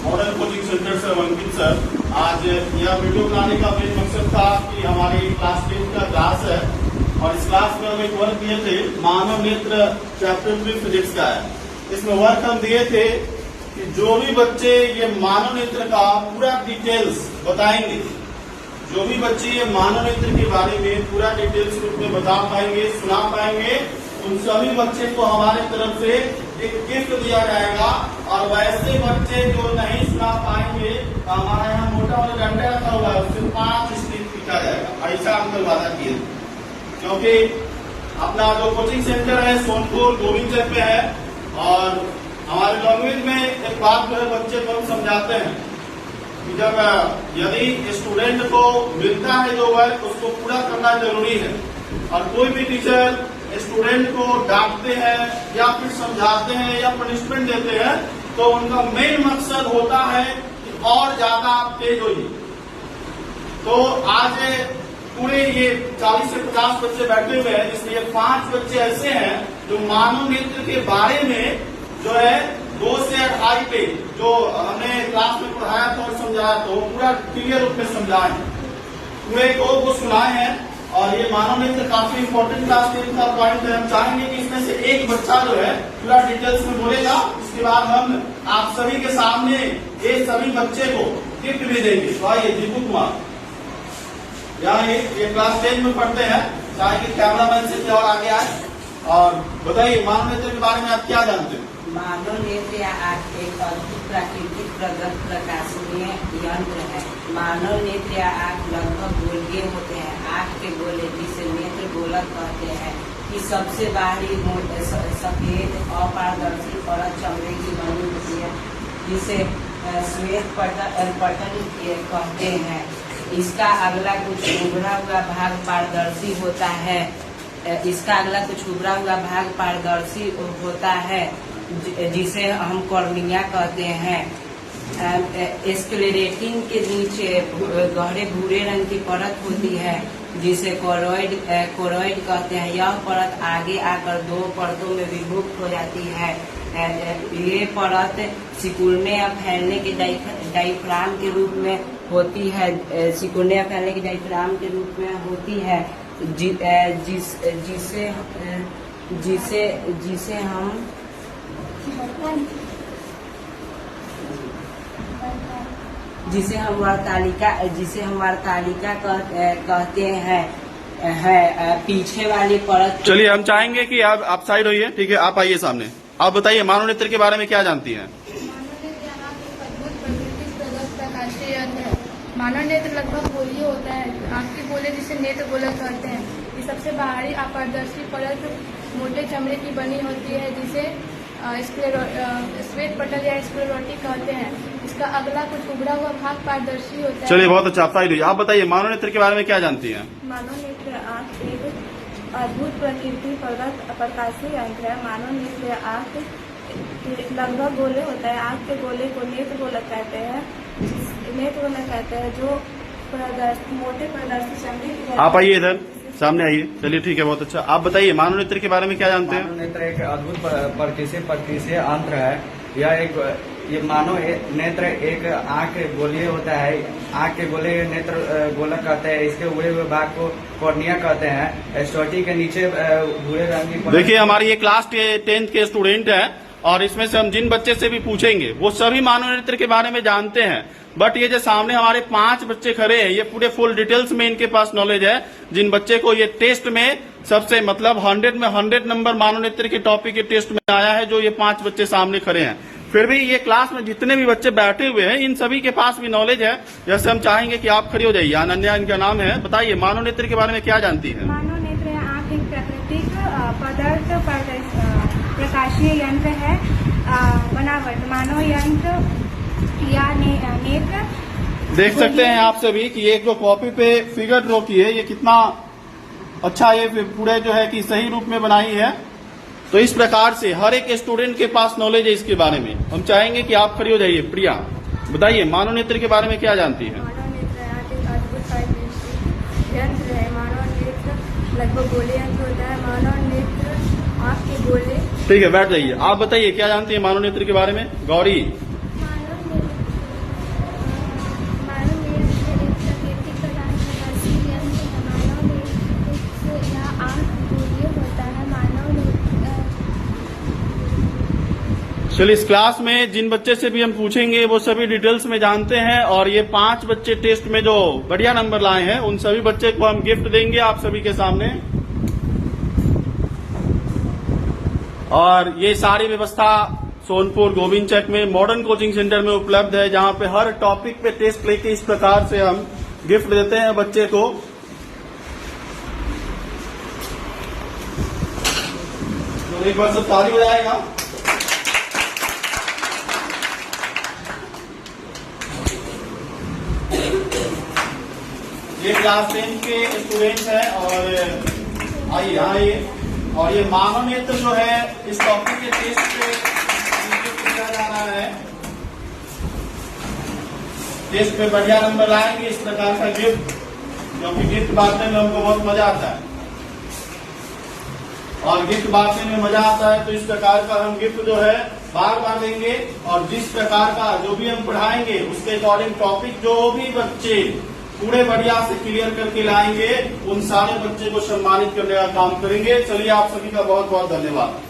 Model coaching centre से अंकित sir. आज यह वीडियो बनाने का मेन मकसद था कि हमारी क्लास 10 का क्लास है और इस क्लास में हम एक वर्क दिए थे, मानव नेत्र चैप्टर 3 फिजिक्स का है। इसमें वर्क हम दिए थे कि जो भी बच्चे ये मानव नेत्र का पूरा डिटेल्स बताएंगे, जो भी बच्चे ये मानव नेत्र के बारे में पूरा डिटेल्स रूप में बता पाएंगे, सुना पाएंगे, उन सभी बच्चे को हमारे तरफ से एक गिफ्ट दिया जाएगा। और वैसे बच्चे जो नहीं सुना पाएंगे तो हमारे यहाँ मोटा वाला डंडा रखा हुआ है, उससे 5 स्टिक पीटा जाएगा। ऐसा अंकल वादा किए, क्योंकि अपना जो कोचिंग सेंटर है सोनपुर गोविंद चौक पे है और हमारे लैंग्वेज में एक बात जो है बच्चे को हम समझाते हैं कि जब यदि स्टूडेंट को मिलता है जो वर्क उसको पूरा करना जरूरी है। और कोई भी टीचर स्टूडेंट को डांटते हैं या फिर समझाते हैं या पनिशमेंट देते हैं तो उनका मेन मकसद होता है कि और ज्यादा आप तेज होइए। तो आज पूरे ये 40 से 50 बच्चे बैठे हुए हैं, इसलिए 5 बच्चे ऐसे हैं जो मानव नेत्र के बारे में जो है 2 से 2.5 पेज जो हमने क्लास में पढ़ाया था और समझाया था वो पूरा क्लियर रूप में समझाए हैं, पूरे को सुनाए हैं। और ये मानव नेत्र काफी इंपॉर्टेंट क्लास 10 का पॉइंट है। हम चाहेंगे कि इसमें से एक बच्चा जो है पूरा डिटेल्स में बोलेगा, इसके बाद हम आप सभी के सामने ये सभी बच्चे को गिफ्ट भी देंगे। तो आइए दीपू कुमार, यहाँ ये क्लास 10 में पढ़ते हैं, चाहेंगे कैमरामैन से और आगे आए और बताइए मानव नेत्र के बारे में आप क्या जानते हैं। मानव नेत्र या आँख एक अद्भुत प्राकृतिक प्रकाशनीय यंत्र है। मानव नेत्र या आँख लगभग गोलीय होते हैं। आँख के गोले जिसे नेत्र गोलक कहते हैं कि सबसे बाहरी सफेद अपारदर्शी परत चमड़े की बनी होती है जिसे श्वेत पटल कहते हैं। इसका अगला कुछ उभरा हुआ भाग पारदर्शी होता है। होता है जिसे हम कॉर्निया कहते हैं। स्क्लेरेटिन के नीचे गहरे भूरे रंग की परत होती है जिसे कोरोइड कहते हैं। यह परत आगे आकर 2 परतों में विभक्त हो जाती है। ये परत सिकुड़ने या फैलने के डायफ्राम के रूप में होती है। सिकुड़ने या फैलने के डायफ्राम के रूप में होती है जिसे हम वार्तालिका कहते हैं पीछे वाली परत। चलिए हम चाहेंगे कि आप साइड होइए, ठीक है, आप आइए सामने। आप बताइए मानव नेत्र के बारे में क्या जानती हैं। मानव नेत्र लगभग गोलीय होता है। आँख के गोले जिसे नेत्र गोलक कहते हैं। ये सबसे बाहरी अपारदर्शी परत मोटे चमड़े की बनी होती है जिसे श्वेत पटल या स्क्लेरोटिक कहते हैं। इसका अगला कुछ उभरा हुआ भाग पारदर्शी होता है। चलिए बहुत अच्छा, आप साइड होइए। आप बताइए मानव नेत्र के बारे में क्या जानती हैं। मानव नेत्र आँख एक अद्भुत प्राकृतिक प्रकाशीय यंत्र है। मानव नेत्र आँख लगभग गोले होता है। आँख के गोले को नेत्र गोलक कहते हैं। जो मोटे पारदर्शी चमड़े की। आप आइए इधर सामने आइए। चलिए ठीक है, बहुत अच्छा। आप बताइए मानव नेत्र के बारे में क्या जानते हैं। मानव नेत्र एक अद्भुत प्रकाशीय यंत्र है। ये मानव नेत्र एक आँख गोलीय होता है। आँख के गोले नेत्र गोलक कहते हैं। इसके उभरे हुए भाग को कॉर्निया कहते हैं। स्टोटी के नीचे भूरे रंग की। देखिए हमारी ये क्लास 10th के स्टूडेंट हैं और इसमें से हम जिन बच्चे से भी पूछेंगे वो सभी मानव नेत्र के बारे में जानते हैं। बट ये जो सामने हमारे 5 बच्चे खड़े हैं ये पूरे फुल डिटेल्स में इनके पास नॉलेज है। जिन बच्चे को ये टेस्ट में सबसे मतलब 100 में 100 नंबर मानव नेत्र के टॉपिक के टेस्ट में आया है, जो ये 5 बच्चे सामने खड़े हैं। फिर भी ये क्लास में जितने भी बच्चे बैठे हुए हैं इन सभी के पास भी नॉलेज है। जैसे हम चाहेंगे कि आप खड़ी हो जाइए। अनन्या इनका नाम है। बताइए मानव नेत्र के बारे में क्या जानती है। मानव नेत्र आँख एक प्राकृतिक प्रकाशीय यंत्र है। बनावट मानव यंत्र या नेत्र देख सकते हैं आप सभी कि एक जो कॉपी पे फिगर ड्रॉ की है ये कितना अच्छा ये पूरे जो है कि सही रूप में बनाई है। तो इस प्रकार से हर एक स्टूडेंट के पास नॉलेज है इसके बारे में। हम चाहेंगे कि आप खड़ी हो जाइए। प्रिया बताइए मानव नेत्र के बारे में क्या जानती है। मानव नेत्र एक अद्भुत यंत्र है। मानव नेत्र लगभग गोले यंत्र होता है। मानव नेत्र आँख के गोले। ठीक है, बैठ जाइए। आप बताइए क्या जानती है मानव नेत्र के बारे में। गौरी। मानव नेत्र चलिए, इस क्लास में जिन बच्चे से भी हम पूछेंगे वो सभी डिटेल्स में जानते हैं, और ये 5 बच्चे टेस्ट में जो बढ़िया नंबर लाए हैं उन सभी बच्चे को हम गिफ्ट देंगे आप सभी के सामने। और ये सारी व्यवस्था सोनपुर गोविंद चक में मॉडर्न कोचिंग सेंटर में उपलब्ध है, जहां पे हर टॉपिक पे टेस्ट लेके इस प्रकार से हम गिफ्ट देते हैं बच्चे को। तो एक बार सब ताली बजाएगा। ये क्लास 10 के स्टूडेंट्स हैं, और आइए आइए। और ये मानव नेत्र जो है इस टॉपिक के टेस्ट पे किया जा रहा है। टेस्ट में बढ़िया नंबर लाएंगे, इस प्रकार का गिफ्ट, क्योंकि गिफ्ट बांटने में हमको बहुत मजा आता है, और गिफ्ट बांटने में मजा आता है तो इस प्रकार का हम गिफ्ट जो है बार बार देंगे। और जिस प्रकार का जो भी हम पढ़ाएंगे उसके अकॉर्डिंग टॉपिक जो भी बच्चे पूरे बढ़िया से क्लियर करके लाएंगे उन सारे बच्चे को सम्मानित करने का काम करेंगे। चलिए, आप सभी का बहुत बहुत धन्यवाद।